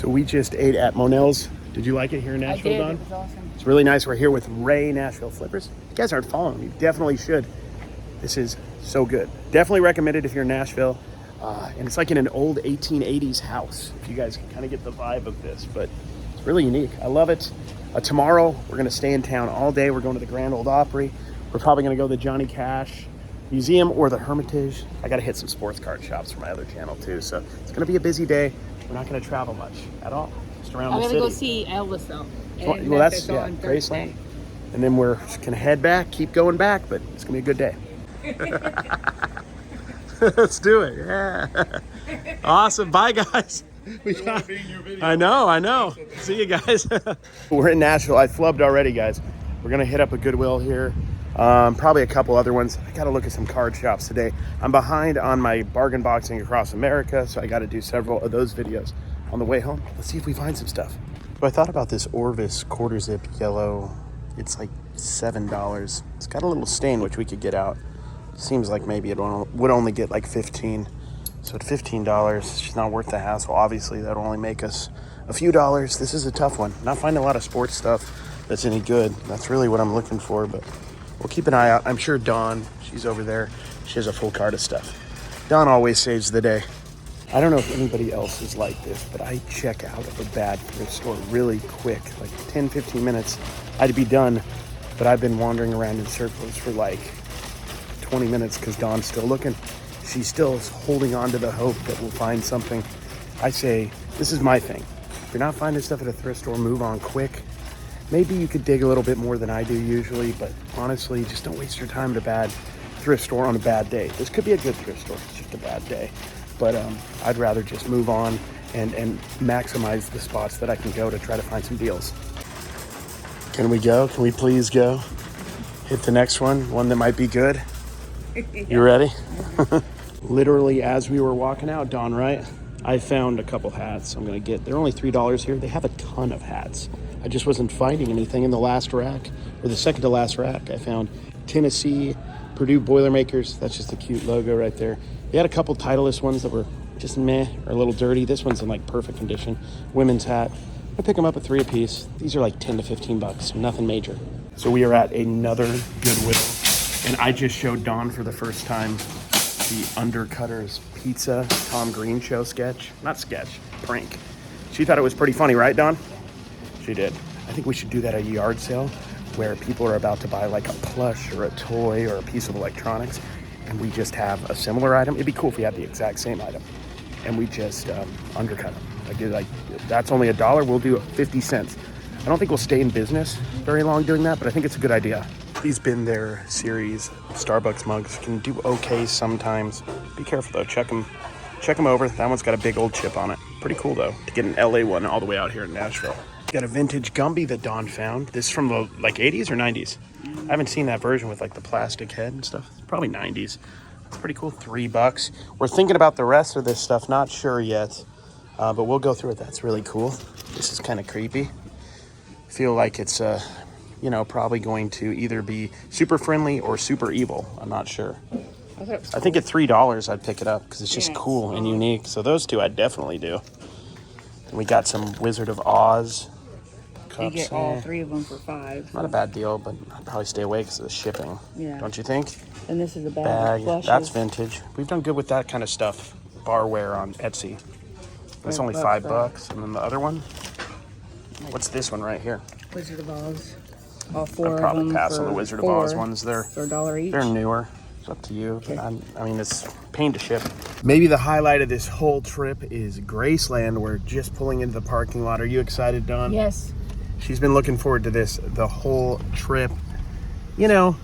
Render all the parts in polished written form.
So we just ate at Monell's. Did you like it here in Nashville, Don? It was awesome. It's really nice. We're here with Ray, Nashville Flippers. If you guys aren't following me, you definitely should. This is so good. Definitely recommend it if you're in Nashville. And it's like in an old 1880s house, if you guys can kind of get the vibe of this, but it's really unique. I love it. Tomorrow, we're going to stay in town all day. We're going to the Grand Ole Opry. We're probably going to go to the Johnny Cash Museum or the Hermitage. I got to hit some sports card shops for my other channel too, so it's going to be a busy day. We're not going to travel much at all, just around the city. I'm going to go see Elvis though. Well, that's, yeah, Graceland. And then we're just going to head back, keep going back, but it's going to be a good day. Let's do it. Yeah. Awesome. Bye, guys. I know. See you guys. We're in Nashville. I flubbed already, guys. We're going to hit up a Goodwill here. Probably a couple other ones. I got to look at some card shops today. I'm behind on my bargain boxing across America, so I got to do several of those videos on the way home. Let's see if we find some stuff. So I thought about this Orvis quarter zip yellow. It's like $7. It's got a little stain, which we could get out. Seems like maybe it would only get like 15. So at $15, it's just not worth the hassle. Obviously, that'll only make us a few dollars. This is a tough one. Not finding a lot of sports stuff that's any good. That's really what I'm looking for, but we'll keep an eye out. I'm sure Dawn, she's over there. She has a full cart of stuff. Dawn always saves the day. I don't know if anybody else is like this, but I check out of a bad thrift store really quick, like 10, 15 minutes. I'd be done, but I've been wandering around in circles for like 20 minutes because Dawn's still looking. She still is holding on to the hope that we'll find something. I say, this is my thing. If you're not finding stuff at a thrift store, move on quick. Maybe you could dig a little bit more than I do usually, but honestly, just don't waste your time at a bad thrift store on a bad day. This could be a good thrift store, it's just a bad day. But I'd rather just move on and maximize the spots that I can go to try to find some deals. Can we go? Can we please go? Hit the next one that might be good. You ready? Literally as we were walking out, Dawn, right? I found a couple hats I'm gonna get. They're only $3 here. They have a ton of hats. I just wasn't finding anything in the last rack, or the second to last rack. I found Tennessee, Purdue Boilermakers. That's just a cute logo right there. They had a couple Titleist ones that were just meh, or a little dirty. This one's in like perfect condition. Women's hat. I pick them up at 3 a piece. These are like 10 to 15 bucks, so nothing major. So we are at another Goodwill, and I just showed Dawn for the first time the Undercutters Pizza Tom Green show sketch. Not sketch, prank. She thought it was pretty funny, right, Dawn? She did. I think we should do that at a yard sale where people are about to buy like a plush or a toy or a piece of electronics, and we just have a similar item. It'd be cool if we had the exact same item, and we just undercut them. Like that's only $1. We'll do 50 cents. I don't think we'll stay in business very long doing that, but I think it's a good idea. These Been There series Starbucks mugs can do okay sometimes. Be careful though. Check them over. That one's got a big old chip on it. Pretty cool though to get an LA one all the way out here in Nashville. Got a vintage Gumby that Dawn found. This is from the like 80s or 90s. I haven't seen that version with like the plastic head and stuff. It's probably 90s. It's pretty cool. $3. We're thinking about the rest of this stuff. Not sure yet, but we'll go through it. That's really cool. This is kind of creepy. Feel like it's probably going to either be super friendly or super evil. I'm not sure. I think at $3 I'd pick it up because it's just cool and unique. So those two I'd definitely do. And we got some Wizard of Oz cups. You get all 3 of them for $5. Not a bad deal, but I'd probably stay away because of the shipping. Yeah. Don't you think? And this is a bag. That's vintage. We've done good with that kind of stuff. Barware on Etsy. It's only $5. And then the other one? What's this one right here? Wizard of Oz. All 4 of them. I'd probably pass on the Wizard of Oz ones. They're $1 each. They're newer. It's up to you. Okay. I mean, it's pain to ship. Maybe the highlight of this whole trip is Graceland. We're just pulling into the parking lot. Are you excited, Dawn? Yes. She's been looking forward to this the whole trip. You know,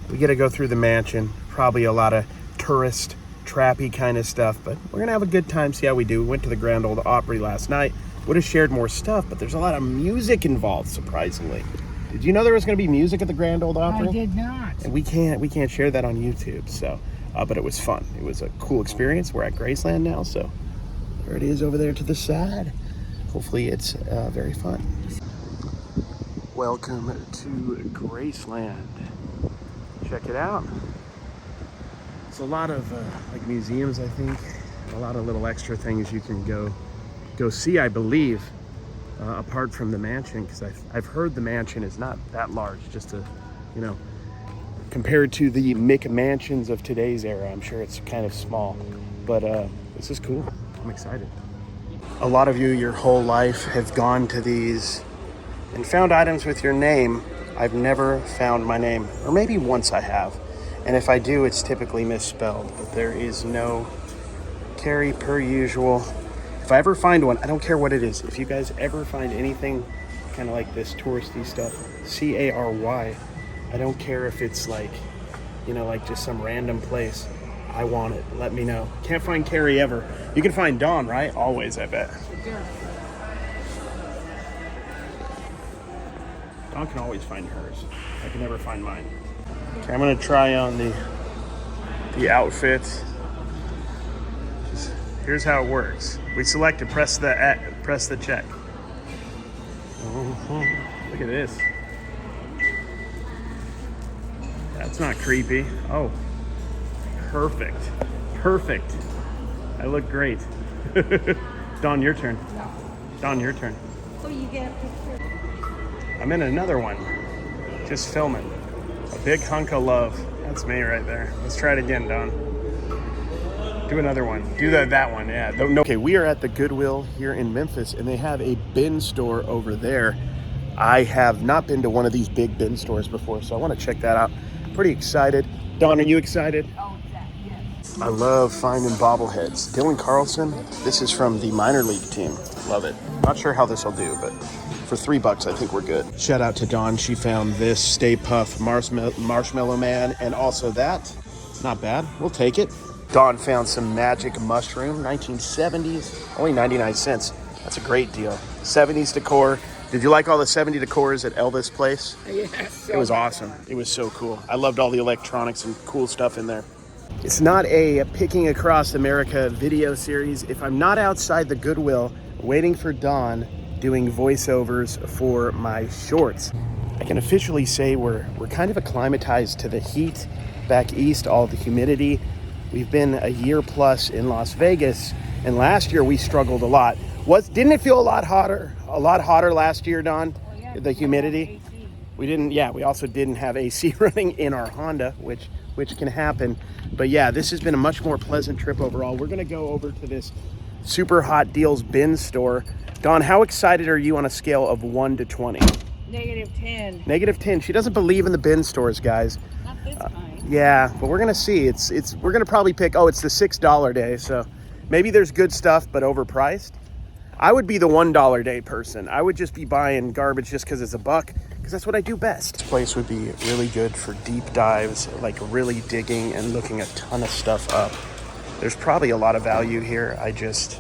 we get to go through the mansion. Probably a lot of tourist, trappy kind of stuff, but we're going to have a good time, see how we do. We went to the Grand Ole Opry last night. Would have shared more stuff, but there's a lot of music involved, surprisingly. Did you know there was going to be music at the Grand Ole Opry? I did not. And we can't share that on YouTube, so but it was fun. It was a cool experience. We're at Graceland now, so there it is over there to the side. Hopefully it's very fun. Welcome to Graceland. Check it out. It's a lot of like museums, I think. A lot of little extra things you can go go see, I believe, apart from the mansion, because I've heard the mansion is not that large, just to, you know, compared to the McMansions of today's era. I'm sure it's kind of small, but this is cool. I'm excited. A lot of you your whole life have gone to these and found items with your name. I've never found my name, or maybe once I have. And if I do, it's typically misspelled, but there is no Carrie per usual. If I ever find one, I don't care what it is. If you guys ever find anything kind of like this touristy stuff, Cary, I don't care if it's like, you know, like just some random place. I want it. Let me know. Can't find Carrie ever. You can find Dawn, right? Always, I bet. Dawn can always find hers. I can never find mine. Okay, I'm gonna try on the outfit. Here's how it works. We select to press the check. Look at this. That's not creepy. Oh, perfect. Perfect. I look great. Dawn, your turn. No. Dawn, your turn. Oh, you get a picture. I'm in another one. Just filming. A big hunk of love. That's me right there. Let's try it again, Dawn. Do another one. Do that one, yeah. No. Okay, we are at the Goodwill here in Memphis, and they have a bin store over there. I have not been to one of these big bin stores before, so I want to check that out. Pretty excited. Dawn, are you excited? Oh, yes. I love finding bobbleheads. Dylan Carlson, this is from the minor league team. Love it. Not sure how this will do, but for $3, I think we're good. Shout out to Dawn. She found this Stay Puft Marshmallow Man, and also that. Not bad. We'll take it. Dawn found some magic mushroom, 1970s, only 99 cents. That's a great deal. 70s decor. Did you like all the 70 decors at Elvis Place? Yes. It was awesome. It was so cool. I loved all the electronics and cool stuff in there. It's not a Picking Across America video series. If I'm not outside the Goodwill waiting for Dawn doing voiceovers for my shorts, I can officially say we're kind of acclimatized to the heat back east, all the humidity. We've been a year plus in Las Vegas, and last year we struggled a lot. Didn't it feel a lot hotter? A lot hotter last year, Dawn? Oh, yeah, the humidity. We also didn't have AC running in our Honda, which can happen. But yeah, this has been a much more pleasant trip overall. We're gonna go over to this Super Hot Deals bin store. Dawn, how excited are you on a scale of 1 to 20? -10. -10. She doesn't believe in the bin stores, guys. Not this kind. Yeah, but we're gonna see. We're gonna probably pick. Oh, it's the $6 day, so maybe there's good stuff, but overpriced. I would be the $1 day person. I would just be buying garbage just because it's $1, because that's what I do best. This place would be really good for deep dives, like really digging and looking a ton of stuff up. There's probably a lot of value here. I just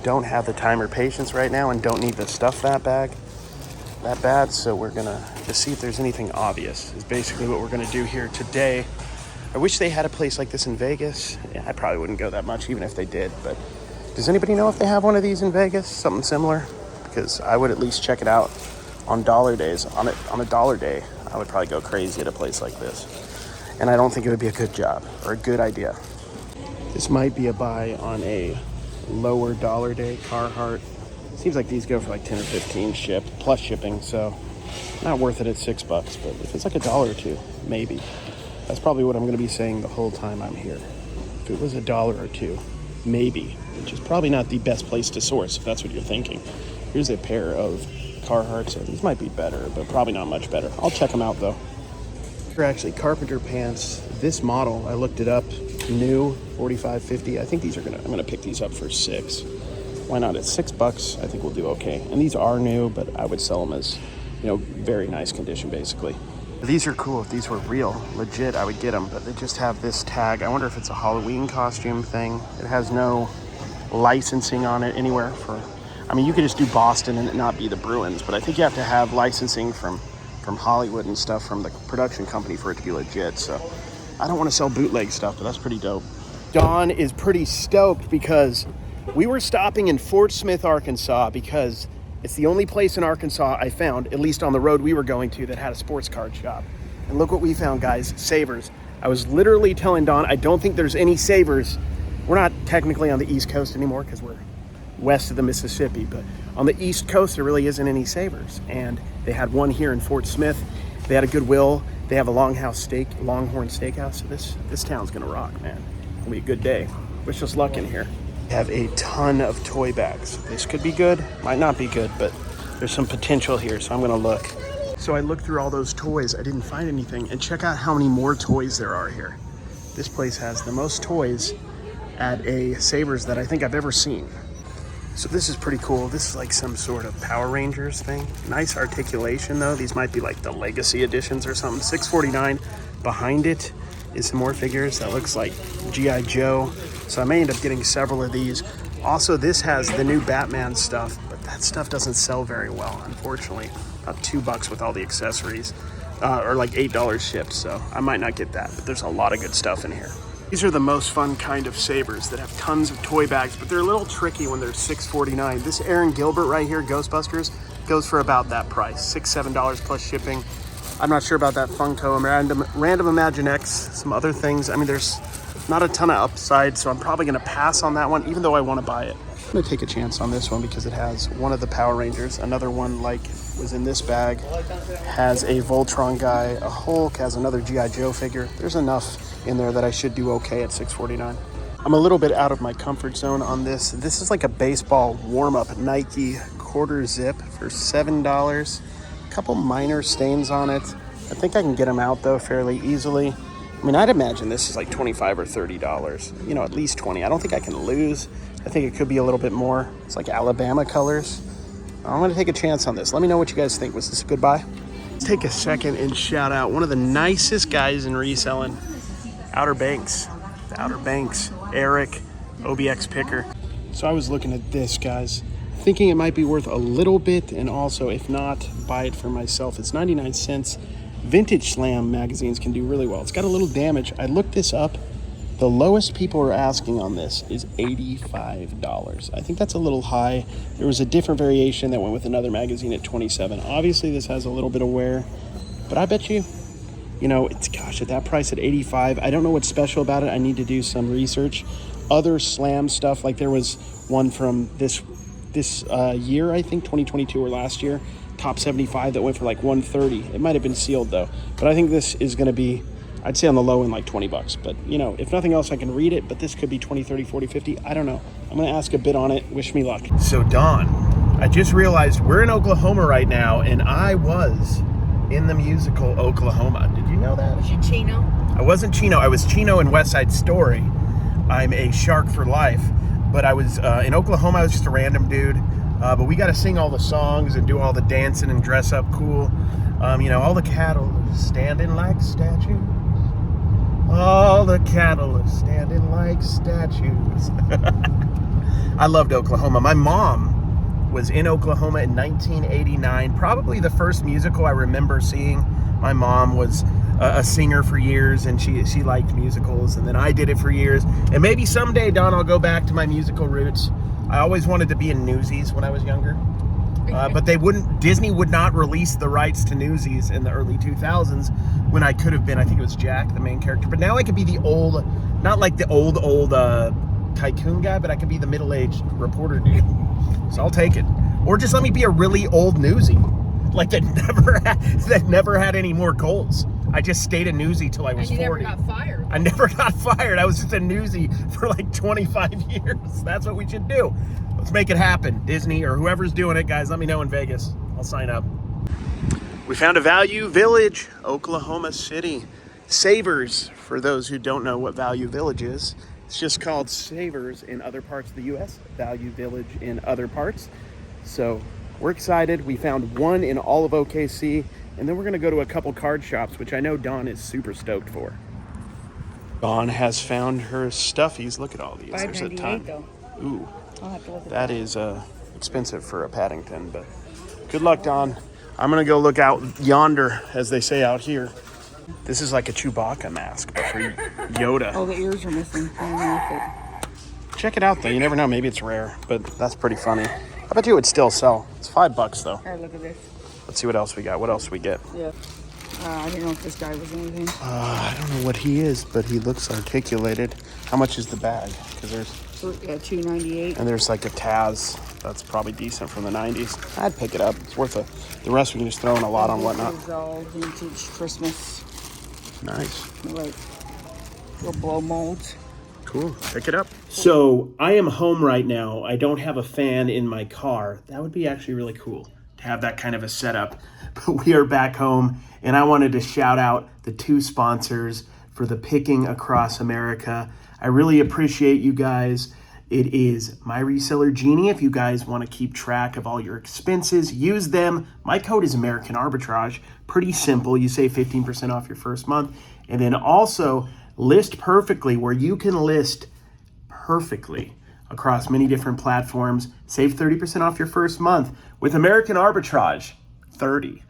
don't have the time or patience right now and don't need the stuff that bad, so we're gonna just see if there's anything obvious is basically what we're gonna do here today. I wish they had a place like this in Vegas. Yeah, I probably wouldn't go that much even if they did, but does anybody know if they have one of these in Vegas? Something similar? Because I would at least check it out on dollar days. On a dollar day, I would probably go crazy at a place like this. And I don't think it would be a good job or a good idea. This might be a buy on a lower dollar day. Carhartt. Seems like these go for like 10 or 15 shipped plus shipping, so not worth it at $6. But if it's like $1 or $2, maybe. That's probably what I'm going to be saying the whole time I'm here. If it was $1 or $2, maybe, which is probably not the best place to source if that's what you're thinking. Here's a pair of Carhartt, so these might be better, but probably not much better. I'll check them out though. They're actually carpenter pants. This model, I looked it up, new, $45.50. I think I'm gonna pick these up for $6. Why not? It's $6. I think we'll do okay. And these are new, but I would sell them as, very nice condition, basically. These are cool. If these were real, legit, I would get them, but they just have this tag. I wonder if it's a Halloween costume thing. It has no licensing on it anywhere you could just do Boston and it not be the Bruins, but I think you have to have licensing from Hollywood and stuff from the production company for it to be legit. So I don't want to sell bootleg stuff, but that's pretty dope. Dawn is pretty stoked because we were stopping in Fort Smith, Arkansas, because it's the only place in Arkansas I found, at least on the road we were going to, that had a sports card shop. And look what we found, guys, Savers. I was literally telling Dawn, I don't think there's any Savers. We're not technically on the East Coast anymore because we're west of the Mississippi. But on the East Coast, there really isn't any Savers. And they had one here in Fort Smith. They had a Goodwill. They have a Longhorn Steakhouse. So this town's gonna rock, man. It'll be a good day. Wish us luck in here. We have a ton of toy bags. This could be good, might not be good, but there's some potential here, so I'm gonna look. So I looked through all those toys, I didn't find anything, and check out how many more toys there are here. This place has the most toys at a Savers that I think I've ever seen. So this is pretty cool. This is like some sort of Power Rangers thing. Nice articulation though. These might be like the Legacy editions or something. $6.49. Behind it is some more figures that looks like G.I. Joe. So I may end up getting several of these. Also, this has the new Batman stuff, but that stuff doesn't sell very well, unfortunately. About $2 with all the accessories, or like $8 shipped. So I might not get that, but there's a lot of good stuff in here. These are the most fun kind of Savers that have tons of toy bags, but they're a little tricky when they're $6.49. This Aaron Gilbert right here, Ghostbusters, goes for about that price, $6, $7 plus shipping. I'm not sure about that Funko, Random Imaginext, some other things. I mean, there's not a ton of upside, so I'm probably gonna pass on that one, even though I wanna buy it. I'm gonna take a chance on this one because it has one of the Power Rangers, another one like was in this bag, has a Voltron guy, a Hulk, has another G.I. Joe figure. There's enough in there that I should do okay at $6.49. I'm a little bit out of my comfort zone on this. This is like a baseball warm-up Nike quarter zip for $7. A couple minor stains on it. I think I can get them out though fairly easily. I mean, I'd imagine this is like $25 or $30. You know, at least 20. I don't think I can lose. I think it could be a little bit more. It's like Alabama colors. I'm gonna take a chance on this. Let me know what you guys think. Was this a good buy? Let's take a second and shout out one of the nicest guys in reselling. Outer Banks, Eric, OBX Picker. So I was looking at this, guys, thinking it might be worth a little bit, and also, if not, buy it for myself. It's 99 cents. Vintage Slam magazines can do really well. It's got a little damage. I looked this up. The lowest people are asking on this is $85. I think that's a little high. There was a different variation that went with another magazine at $27. Obviously, this has a little bit of wear, but I bet you, you know, it's, gosh, at that price at $85, I don't know what's special about it. I need to do some research. Other Slam stuff, like there was one from this year, I think 2022 or last year, top 75 that went for like $130. It might have been sealed though, but I think this is going to be, I'd say on the low end, like $20. But you know, if nothing else, I can read it, but this could be 20, 30, 40, 50. I don't know. I'm going to ask a bit on it. Wish me luck. So Dawn, I just realized we're in Oklahoma right now, and I was in the musical Oklahoma. Did you know that? Was you Chino? I wasn't Chino. I was Chino in West Side Story. I'm a shark for life. But I was in Oklahoma. I was just a random dude. But we got to sing all the songs and do all the dancing and dress up cool. You know, all the cattle are standing like statues. All the cattle are standing like statues. I loved Oklahoma. My mom was in Oklahoma in 1989. Probably the first musical I remember seeing. My mom was a singer for years, and she liked musicals, and then I did it for years. And maybe someday, Don, I'll go back to my musical roots. I always wanted to be in Newsies when I was younger. But Disney would not release the rights to Newsies in the early 2000s when I could have been, I think it was Jack, the main character. But now I could be the old, not like the old tycoon guy, but I could be the middle-aged reporter dude. So I'll take it. Or just let me be a really old Newsie, like that never had any more goals. I just stayed a Newsie till I was 40. And you never got fired. I never got fired. I was just a Newsie for like 25 years. That's what we should do. Let's make it happen. Disney or whoever's doing it, guys, let me know in Vegas. I'll sign up. We found a Value Village, Oklahoma City. Savers, for those who don't know what Value Village is, it's just called Savers in other parts of the U.S., Value Village in other parts. So we're excited. We found one in all of OKC, and then we're going to go to a couple card shops, which I know Dawn is super stoked for. Dawn has found her stuffies. Look at all these. There's a ton. Though. Ooh. I'll have to look at that is expensive for a Paddington, but good luck, Don. I'm gonna go look out yonder, as they say out here. This is like a Chewbacca mask, but for Yoda. Oh, the ears are missing. Check it out, though. You never know. Maybe it's rare, but that's pretty funny. I bet you it would still sell. It's $5, though. Here, look at this. Let's see what else we got. What else we get? Yeah. I didn't know if this guy was anything. I don't know what he is, but he looks articulated. How much is the bag? Because there's $2.98. And there's like a Taz that's probably decent from the 90s. I'd pick it up. It's worth it. The rest we can just throw in a lot on whatnot. It's all vintage Christmas. Nice. Like little blow molds. Cool. Pick it up. So I am home right now. I don't have a fan in my car. That would be actually really cool to have that kind of a setup. But we are back home, and I wanted to shout out the 2 sponsors for the Picking Across America. I really appreciate you guys. It is my reseller Genie. If you guys want to keep track of all your expenses, use them. My code is American Arbitrage. Pretty simple. You save 15% off your first month. And then also List Perfectly, where you can list perfectly across many different platforms. Save 30% off your first month with American Arbitrage. 30.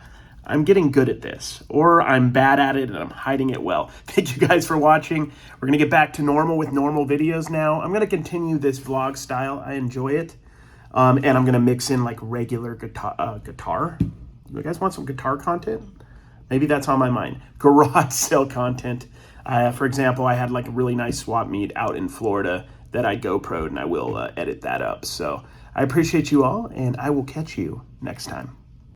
I'm getting good at this, or I'm bad at it and I'm hiding it well. Thank you guys for watching. We're gonna get back to normal with normal videos now. I'm gonna continue this vlog style. I enjoy it. And I'm gonna mix in like regular guitar. You guys want some guitar content? Maybe that's on my mind. Garage sale content. For example, I had like a really nice swap meet out in Florida that I GoPro'd, and I will edit that up. So I appreciate you all, and I will catch you next time.